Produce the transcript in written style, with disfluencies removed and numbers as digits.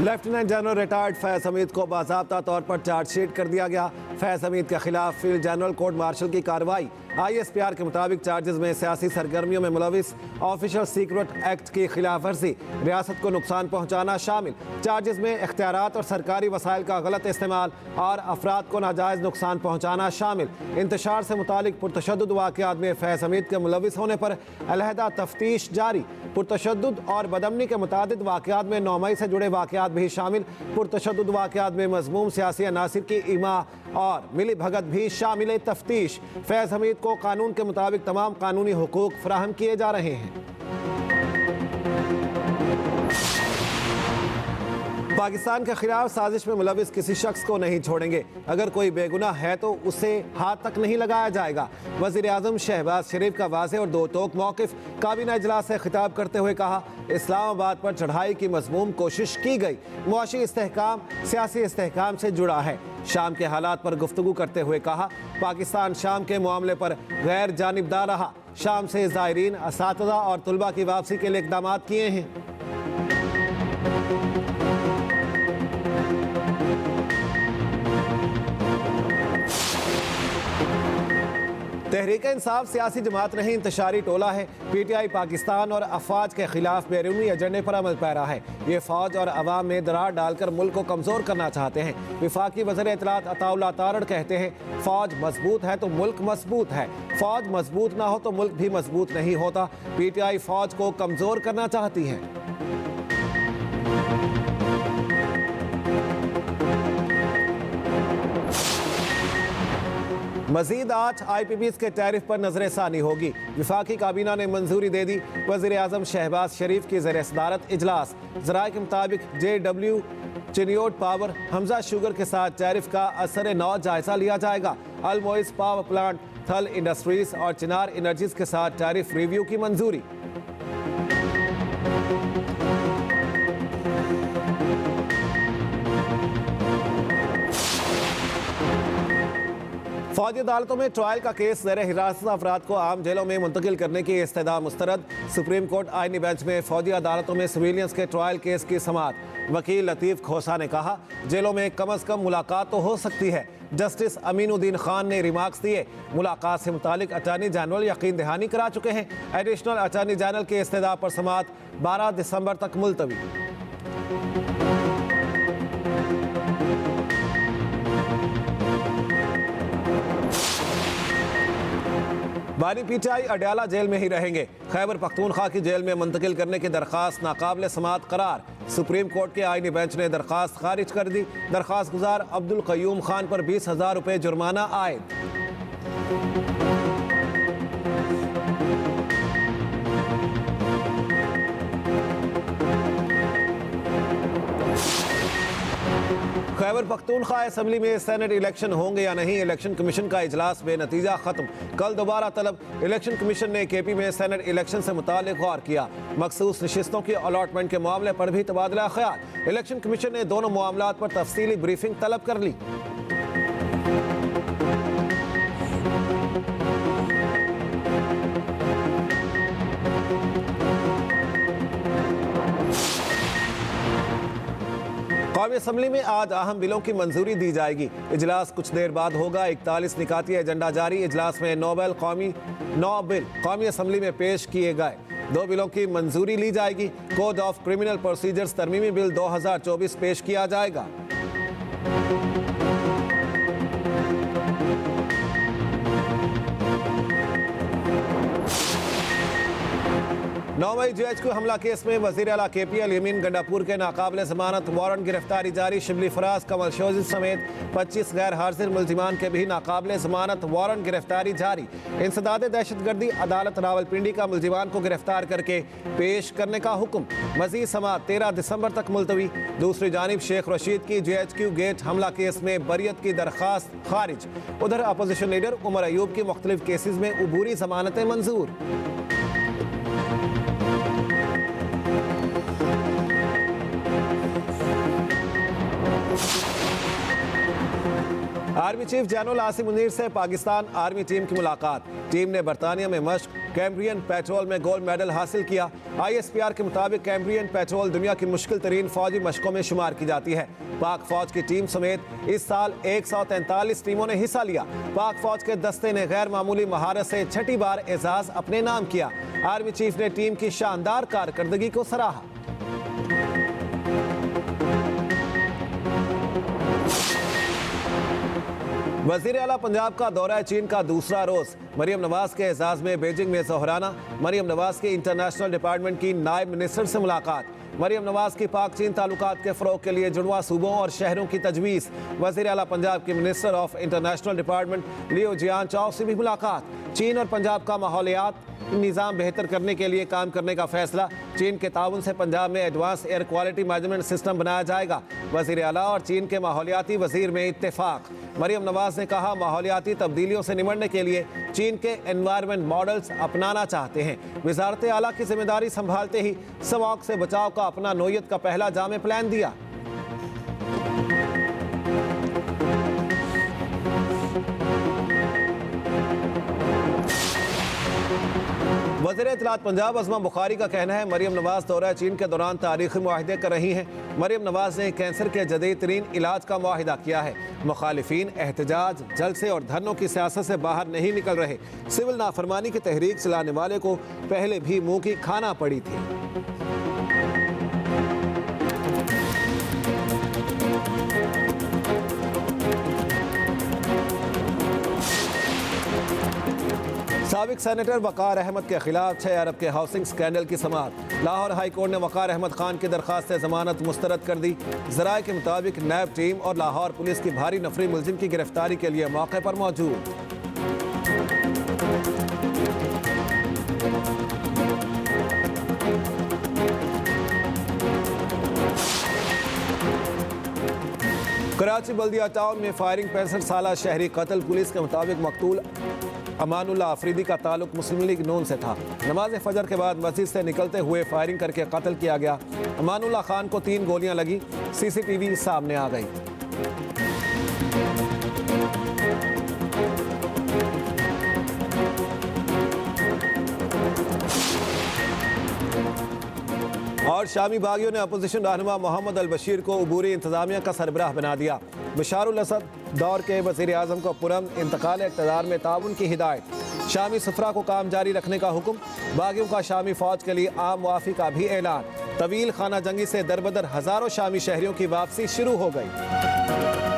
Lieutenant general retired Faiz Hamid को बाज़ाब्ता तौर पर चार्जशीट कर दिया गया। फैज हमीद के खिलाफ फील्ड जनरल कोर्ट मार्शल की कार्रवाई। ISPR के मुताबिक चार्जेस में सियासी सरगर्मियों में मुलविस, ऑफिशियल सीक्रेट एक्ट की खिलाफ वर्जी, रियासत को नुकसान पहुँचाना शामिल। चार्जेस में इख्तियारात और सरकारी वसाइल का गलत इस्तेमाल और अफराद को नाजायज़ नुकसान पहुँचाना शामिल। इंतशार से मुतालिक पुरतशद्दुद वाक़यात में फैज हमीद के मुलविस होने पर अलहदा तफ्तीश जारी। पुरतशद्दुद और बदअमनी के मुतादिद वाक़यात में 9 मई से जुड़े वाक़यात भी शामिल। पुरतशद्दुद वाक़यात में मज़मूम सियासी अनासिर की इमा और मिली भगत भी शामिल तफ्तीश। फैज हमीद को कानून के मुताबिक तमाम कानूनी हुकूक फराहम किए जा रहे हैं। पाकिस्तान के खिलाफ साजिश में मुलविस किसी शख्स को नहीं छोड़ेंगे। अगर कोई बेगुनाह है तो उसे हाथ तक नहीं लगाया जाएगा। वज़ीर-ए-आज़म शहबाज शरीफ का वाज़ेह और दो टोक मौक़िफ़। काबीना इजलास से खिताब करते हुए कहा, इस्लामाबाद पर चढ़ाई की मज़मूम कोशिश की गई। मुआशी इस्तेहकाम सियासी इस्तेहकाम से जुड़ा है। शाम के हालात पर गुफ्तगू करते हुए कहा, पाकिस्तान शाम के मामले पर गैर जानिबदार रहा। शाम से ज़ायरीन, असातिज़ा और तुलबा की वापसी के लिए इक़दाम किए हैं। तहरीक इंसाफ सियासी जमात नहीं, इंतशारी टोला है। PTI पाकिस्तान और अफवाज के खिलाफ बैरूनी एजेंडे पर अमल पैरा है। ये फौज और अवाम में दरार डालकर मुल्क को कमज़ोर करना चाहते हैं। वफाकी वज़ीर इत्तलात अताउल्लाह तारड़ कहते हैं, फौज मजबूत है तो मुल्क मजबूत है, फौज मजबूत ना हो तो मुल्क भी मजबूत नहीं होता। PTI फौज को कमज़ोर करना चाहती है। मजीद 8 IPPs के टैरिफ पर नजरसानी होगी। वफाकी काबीना ने मंजूरी दे दी। वज़ीर-ए-आज़म शहबाज शरीफ की ज़ेर सदारत इजलास। ज़राए के मुताबिक JW Chiniot power, Hamza sugar के साथ टैरिफ का असर नौ जायजा लिया जाएगा। अल-मोइस पावर प्लांट, थल इंडस्ट्रीज और चिनार एनर्जीज के साथ टैरिफ रिव्यू की मंजूरी। फौजी अदालतों में ट्रायल का केस ज़ेर हिरासत अफराद को आम जेलों में मुंतकिल करने की इस्तदा मुस्तरद। सुप्रीम कोर्ट आईनी बेंच में फौजी अदालतों में सिविलियंस के ट्रायल केस की समाअत। वकील लतीफ़ खोसा ने कहा, जेलों में कम अज़ कम मुलाकात तो हो सकती है। जस्टिस अमीनुद्दीन खान ने रिमार्क्स दिए। मुलाकात से मुतालिक अटॉर्नी जनरल यकीन दहानी करा चुके हैं। एडिशनल अटॉर्नी जनरल के इस्तदा पर समाअत 12 दिसंबर तक मुलतवी। बानी PTI अडयाला जेल में ही रहेंगे। खैबर पख्तूनख्वा की जेल में मुंतकिल करने की दरख्वास्त नाकाबिल समाअत करार। सुप्रीम कोर्ट के आईनी बेंच ने दरख्वास्त खारिज कर दी। दरख्वास्त गुजार अब्दुल क़य्यूम खान पर 20,000 रुपये जुर्माना आयद। 'खैबर पख्तूनख्वा असेंबली में सेनेट इलेक्शन होंगे या नहीं, इलेक्शन कमीशन का इजलास बेनतीजा खत्म। कल दोबारा तलब। इलेक्शन कमीशन ने KP में सेनेट इलेक्शन से मुताल्लिक गौर किया। मखसूस नशिस्तों की अलॉटमेंट के मामले पर भी तबादला ख्याल। इलेक्शन कमीशन ने दोनों मामलात पर तफसीली ब्रीफिंग तलब कर ली। कौमी असम्बली में आज अहम बिलों की मंजूरी दी जाएगी। इजलास कुछ देर बाद होगा। 41 निकाती एजेंडा जारी। इजलास में 9 बिल कौमी असम्बली में पेश किए गए। 2 बिलों की मंजूरी ली जाएगी। कोड ऑफ क्रिमिनल प्रोसीजर्स तरमीमी बिल 2024 पेश किया जाएगा। 9 मई GHQ हमला केस में वज़ीर आला KP यमीन गंडापुर के नाकाबिल ज़मानत वारंट गिरफ्तारी जारी। शिबली फराज, कमल शोजी समेत 25 गैर हाजिर मुल्जिमान के भी नाकाबिल ज़मानत वारंट गिरफ्तारी जारी। इंसदाद दहशतगर्दी अदालत रावलपिंडी का मुल्जिमान को गिरफ्तार करके पेश करने का हुक्म। मज़ीद समाअत 13 दिसंबर तक मुलतवी। दूसरी जानिब शेख रशीद की GHQ गेट हमला केस में बरियत की दरख्वास्त खारिज। उधर अपोजिशन लीडर उमर अयूब की मुख्तलिफ केसेस में अबूरी जमानतें मंजूर। Army chief general Asim Munir से पाकिस्तान आर्मी टीम की मुलाकात। टीम ने बरतानिया में मश्क कैम्ब्रियन पेट्रोल में गोल्ड मेडल हासिल किया। ISPR के मुताबिक कैम्ब्रियन पेट्रोल दुनिया की मुश्किल तरीन फौजी मशकों में शुमार की जाती है। पाक फौज की टीम समेत इस साल 143 टीमों ने हिस्सा लिया। पाक फौज के दस्ते ने गैर मामूली महारत से छठी बार एजाज अपने नाम किया। आर्मी चीफ ने टीम की शानदार कारकर्दगी को सराहा। वजीर आला पंजाब का दौरा चीन का दूसरा रोज। मरियम नवाज के एजाज में बीजिंग में ज़ोहराना। मरियम नवाज की इंटरनेशनल डिपार्टमेंट की नायब मिनिस्टर से मुलाकात। मरियम नवाज की पाक चीन ताल्लुकात के फ़रोग के लिए जुड़वा सूबों और शहरों की तजवीज़। वज़ीर आला पंजाब की मिनिस्टर ऑफ इंटरनेशनल डिपार्टमेंट लियो जियान चाओ से भी मुलाकात। चीन और पंजाब का माहौलियात निज़ाम बेहतर करने के लिए काम करने का फैसला। चीन के ताउन से पंजाब में advance air quality management system बनाया जाएगा। वज़ीर आला और चीन के माहौलियाती वज़ीर में इत्तेफाक। मरियम नवाज ने कहा, माहौलियाती तब्दीलियों से निमटने के लिए चीन के एनवायरनमेंट मॉडल्स अपनाना चाहते हैं। वज़ारत आला की जिम्मेदारी संभालते ही स्मॉग से बचाव का अपना नोयत का पहला जामे प्लान दिया। वज़ीर इत्तलात पंजाब अज़मा बुखारी का कहना है, मरियम नवाज दौरा चीन के दौरान तारीखी मुआहदे कर रही हैं। मरियम नवाज ने कैंसर के जदीद तरीन इलाज का मुआहदा किया है। मुखालिफिन एहतजाज, जलसे और धरनों की सियासत से बाहर नहीं निकल रहे। सिविल नाफरमानी की तहरीक चलाने वाले को पहले भी मुंह की खाना पड़ी थी। साबिक सेनेटर वकार अहमद के खिलाफ 6 अरब के हाउसिंग स्कैंडल की समाअत। लाहौर हाई कोर्ट ने वकार अहमद खान की दरखास्त जमानत मुस्तरद कर दी। ज़राए के मुताबिक नैब टीम और लाहौर पुलिस की भारी नफरी मुलजिम की गिरफ्तारी के लिए मौके पर मौजूद। कराची बल्दिया टाउन में फायरिंग 65 साला शहरी कत्ल। पुलिस के मुताबिक मकतूल अमानुल्ला अफरीदी का ताल्लुक मुस्लिम लीग नून से था। नमाज फजर के बाद मस्जिद से निकलते हुए फायरिंग करके कत्ल किया गया। अमानुल्ला खान को 3 गोलियां लगी। CCTV सामने आ गई। और शामी बागियों ने अपोजिशन रहनुमा मोहम्मद अल बशीर को अबूरी इंतजामिया का सरबराह बना दिया। बशारुल असद दौर के वज़ीर आज़म को पुरअमन इंतकाल इक़्तिदार में ताउन की हिदायत। शामी सफरा को काम जारी रखने का हुक्म। बागियों का शामी फौज के लिए आम मुआफ़ी का भी ऐलान। तवील खाना जंगी से दरबदर हज़ारों शामी शहरियों की वापसी शुरू हो गई।